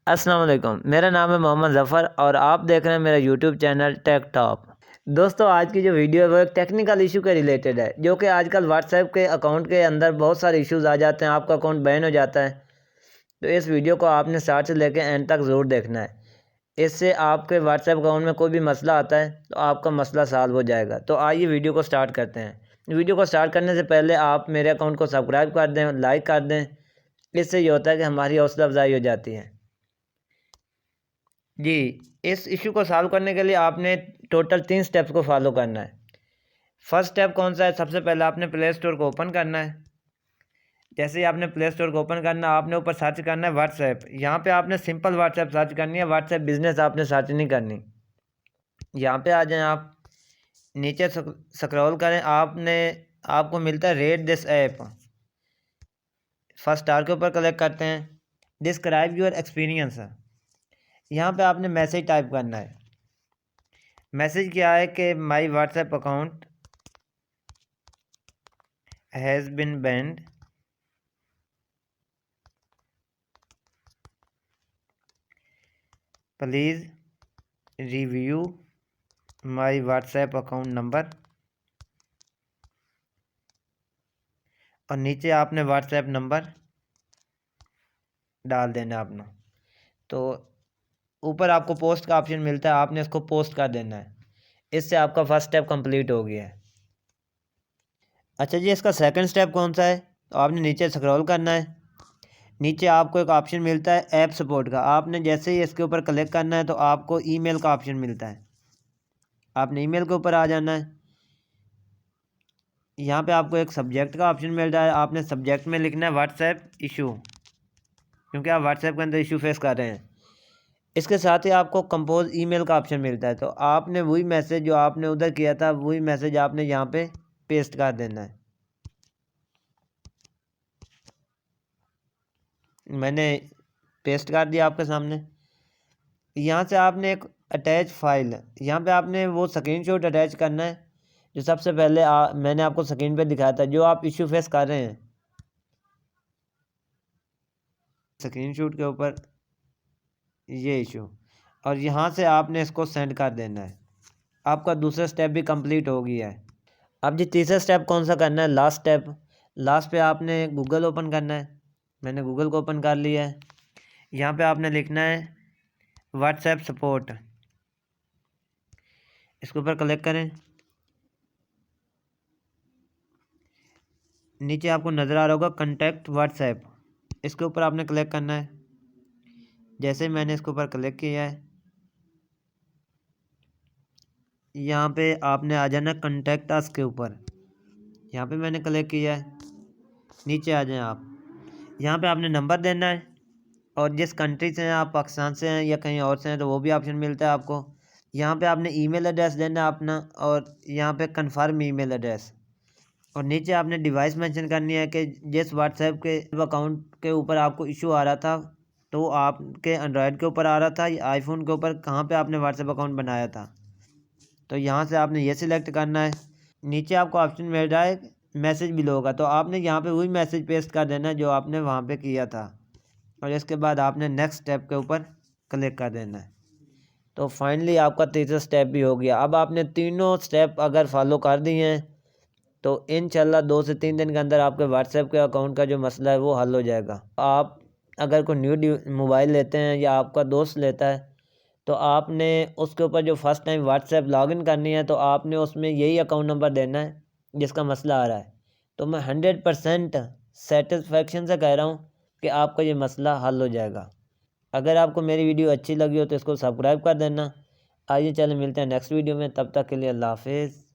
अस्सलाम वालेकुम, मेरा नाम है मोहम्मद ज़फ़र और आप देख रहे हैं मेरा यूट्यूब चैनल टेक टॉप। दोस्तों, आज की जो वीडियो है वो एक टेक्निकल इशू के रिलेटेड है, जो कि आजकल व्हाट्सएप के अकाउंट के अंदर बहुत सारे इश्यूज़ आ जाते हैं, आपका अकाउंट बैन हो जाता है। तो इस वीडियो को आपने स्टार्ट से लेकर एंड तक ज़रूर देखना है। इससे आपके व्हाट्सएप अकाउंट में कोई भी मसला आता है तो आपका मसला सॉल्व हो जाएगा। तो आइए वीडियो को स्टार्ट करते हैं। वीडियो को स्टार्ट करने से पहले आप मेरे अकाउंट को सब्सक्राइब कर दें, लाइक कर दें। इससे ये होता है कि हमारी हौसला अफजाई हो जाती है। जी, इस इशू को सॉल्व करने के लिए आपने टोटल 3 स्टेप्स को फॉलो करना है। फर्स्ट स्टेप कौन सा है? सबसे पहले आपने प्ले स्टोर को ओपन करना है। जैसे ही आपने प्ले स्टोर को ओपन करना है, आपने ऊपर सर्च करना है व्हाट्सएप। यहाँ पे आपने सिंपल व्हाट्सएप सर्च करनी है, व्हाट्सएप बिजनेस आपने सर्च नहीं करनी। यहाँ पे आ जाएं आप, नीचे स्क्रॉल करें, आपको मिलता है rate this app. First star के ऊपर क्लिक करते हैं। डिस्क्राइब योर एक्सपीरियंस, यहाँ पे आपने मैसेज टाइप करना है। मैसेज क्या है कि my WhatsApp account has been band, please review my WhatsApp account number. और नीचे आपने व्हाट्सएप नंबर डाल देना अपना। तो ऊपर आपको पोस्ट का ऑप्शन मिलता है, आपने इसको पोस्ट कर देना है। इससे आपका फर्स्ट स्टेप कंप्लीट हो गया है। अच्छा जी, इसका सेकंड स्टेप कौन सा है? तो आपने नीचे स्क्रॉल करना है। नीचे आपको एक ऑप्शन मिलता है ऐप सपोर्ट का। आपने जैसे ही इसके ऊपर क्लिक करना है तो आपको ईमेल का ऑप्शन मिलता है। आपने ईमेल के ऊपर आ जाना है। यहाँ पे आपको एक सब्जेक्ट का ऑप्शन मिल रहा है। आपने सब्जेक्ट में लिखना है व्हाट्सएप इशू, क्योंकि आप व्हाट्सएप के अंदर इशू फेस कर रहे हैं। इसके साथ ही आपको कंपोज ईमेल का ऑप्शन मिलता है। तो आपने वही मैसेज जो आपने उधर किया था, वही मैसेज आपने यहाँ पे पेस्ट कर देना है। मैंने पेस्ट कर दिया आपके सामने। यहाँ से आपने एक अटैच फाइल, यहाँ पे आपने वो स्क्रीनशॉट अटैच करना है जो सबसे पहले मैंने आपको स्क्रीन पे दिखाया था, जो आप इशू फेस कर रहे हैं। स्क्रीनशॉट के ऊपर ये इशू, और यहाँ से आपने इसको सेंड कर देना है। आपका दूसरा स्टेप भी कंप्लीट हो गया है। अब जी तीसरा स्टेप कौन सा करना है? Last step. लास्ट पे आपने गूगल ओपन करना है। मैंने गूगल को ओपन कर लिया है। यहाँ पे आपने लिखना है व्हाट्सएप सपोर्ट। इसके ऊपर क्लिक करें। नीचे आपको नज़र आ रहा होगा कॉन्टैक्ट व्हाट्सएप, इसके ऊपर आपने क्लिक करना है। जैसे ही मैंने इसके ऊपर क्लिक किया है, यहाँ पे आपने आ जाना कॉन्टैक्ट अस के ऊपर। यहाँ पे मैंने क्लिक किया है। नीचे आ जाएं आप, यहाँ पे आपने नंबर देना है और जिस कंट्री से हैं आप, पाकिस्तान से हैं या कहीं और से हैं, तो वो भी ऑप्शन मिलता है आपको। यहाँ पे आपने ईमेल एड्रेस देना है अपना, और यहाँ पे कन्फर्म ईमेल एड्रेस। और नीचे आपने डिवाइस मेंशन करनी है कि जिस व्हाट्सएप के अकाउंट के ऊपर आपको इशू आ रहा था, तो आपके एंड्रॉयड के ऊपर आ रहा था या आईफोन के ऊपर, कहाँ पे आपने व्हाट्सएप अकाउंट बनाया था। तो यहाँ से आपने ये सिलेक्ट करना है। नीचे आपको ऑप्शन मिल रहा है मैसेज बिलो का, तो आपने यहाँ पे वही मैसेज पेस्ट कर देना है जो आपने वहाँ पे किया था। और इसके बाद आपने नेक्स्ट स्टेप के ऊपर क्लिक कर देना है। तो फाइनली आपका तीसरा स्टेप भी हो गया। अब आपने तीनों स्टेप अगर फॉलो कर दिए हैं तो इंशाल्लाह 2 से 3 दिन के अंदर आपके व्हाट्सएप के अकाउंट का जो मसला है वो हल हो जाएगा। आप अगर कोई न्यू मोबाइल लेते हैं या आपका दोस्त लेता है, तो आपने उसके ऊपर जो फर्स्ट टाइम व्हाट्सएप लॉगिन करनी है, तो आपने उसमें यही अकाउंट नंबर देना है जिसका मसला आ रहा है। तो मैं 100% सेटिस्फेक्शन से कह रहा हूँ कि आपका ये मसला हल हो जाएगा। अगर आपको मेरी वीडियो अच्छी लगी हो तो इसको सब्सक्राइब कर देना। आइए चलें मिलते हैं नेक्स्ट वीडियो में, तब तक के लिए अल्लाह हाफिज़।